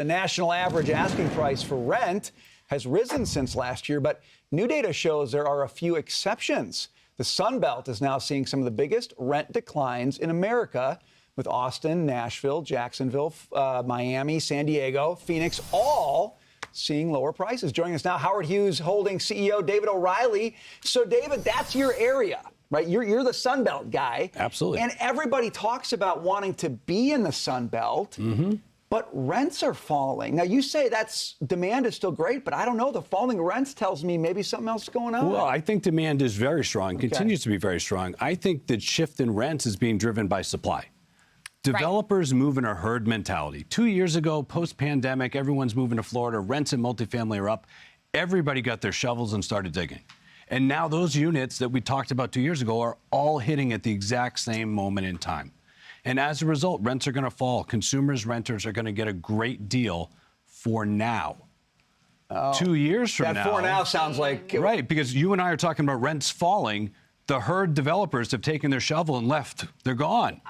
The national average asking price for rent has risen since last year, but new data shows there are a few exceptions. The Sun Belt is now seeing some of the biggest rent declines in America, with Austin, Nashville, Jacksonville, Miami, San Diego, Phoenix, all seeing lower prices. Joining us now, Howard Hughes Holding CEO David O'Reilly. So, David, that's your area, right? You're the Sun Belt guy. Absolutely. And everybody talks about wanting to be in the Sun Belt. Mm-hmm. But rents are falling. Now, you say that's demand is still great, but I don't know. The falling rents tells me maybe something else is going on. Well, I think demand is very strong, continues to be very strong. I think the shift in rents is being driven by supply. Developers move in a herd mentality. 2 years ago, post-pandemic, everyone's moving to Florida. Rents in multifamily are up. Everybody got their shovels and started digging. And now those units that we talked about 2 years ago are all hitting at the exact same moment in time. And as a result, rents are going to fall. Consumers, renters are going to get a great deal for now. 2 years from now. That for now sounds like... Right, because you and I are talking about rents falling. The herd developers have taken their shovel and left. They're gone.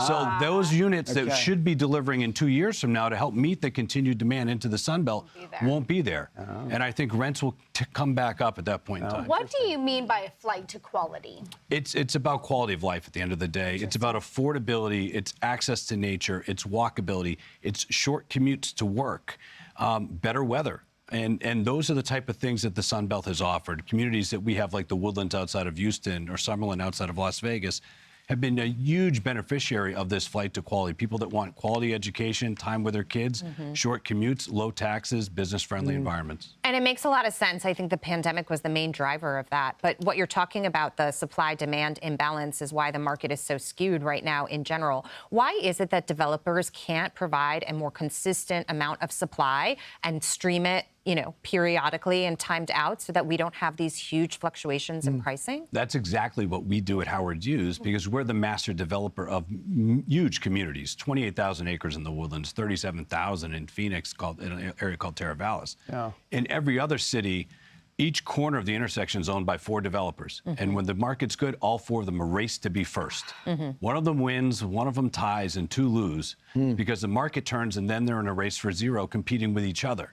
So those units that should be delivering in 2 years from now to help meet the continued demand into the Sun Belt won't be there. And I think rents will come back up at that point in time. What do you mean by a flight to quality? It's about quality of life at the end of the day. It's about affordability. It's access to nature. It's walkability. It's short commutes to work, better weather. And those are the type of things that the Sun Belt has offered. Communities that we have, like the Woodlands outside of Houston or Summerlin outside of Las Vegas, have been a huge beneficiary of this flight to quality. People that want quality education, time with their kids, short commutes, low taxes, business-friendly environments. And it makes a lot of sense. I think the pandemic was the main driver of that. But what you're talking about, the supply-demand imbalance, is why the market is so skewed right now in general. Why is it that developers can't provide a more consistent amount of supply and stream it, periodically and timed out so that we don't have these huge fluctuations in pricing? That's exactly what we do at Howard Hughes, because we're the master developer of huge communities, 28,000 acres in the Woodlands, 37,000 in Phoenix, in an area called Terra Vallis. Yeah. In every other city, each corner of the intersection is owned by 4 developers. And when the market's good, all 4 of them are raced to be first. One of them wins, one of them ties, and 2 lose, because the market turns and then they're in a race for 0 competing with each other.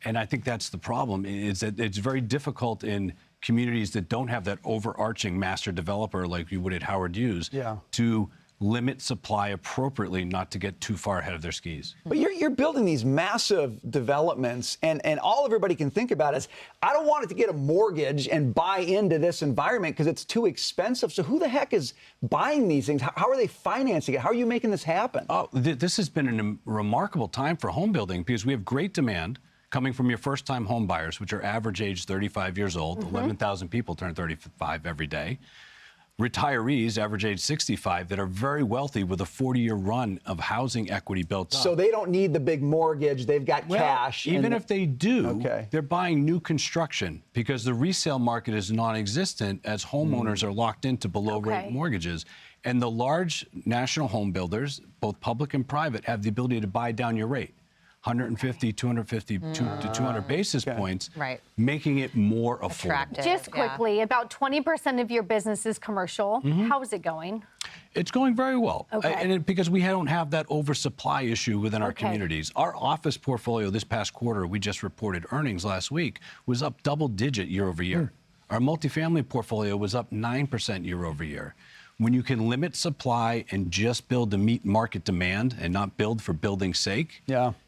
And I think that's the problem, is that it's very difficult in communities that don't have that overarching master developer like you would at Howard Hughes to limit supply appropriately, not to get too far ahead of their skis. But you're building these massive developments, and all everybody can think about is, I don't want it to get a mortgage and buy into this environment because it's too expensive. So who the heck is buying these things? How are they financing it? How are you making this happen? This has been a remarkable time for home building because we have great demand coming from your first-time home buyers, which are average age 35 years old. 11,000 people turn 35 every day. Retirees, average age 65, that are very wealthy with a 40-year run of housing equity built up. So they don't need the big mortgage. They've got cash. Even if they do, they're buying new construction because the resale market is non-existent as homeowners are locked into below-rate mortgages. And the large national home builders, both public and private, have the ability to buy down your rate. 150, 250 to 200 basis points, making it more affordable. Just quickly, about 20% of your business is commercial. How is it going? It's going very well, because we don't have that oversupply issue within our communities. Our office portfolio this past quarter, we just reported earnings last week, was up double-digit year over year. Our multifamily portfolio was up 9% year over year. When you can limit supply and just build to meet market demand and not build for building's sake,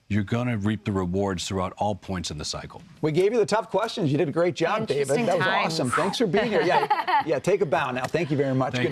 you're going to reap the rewards throughout all points in the cycle. We gave you the tough questions. You did a great job, David. That was awesome. Thanks for being here. Yeah, take a bow now. Thank you very much.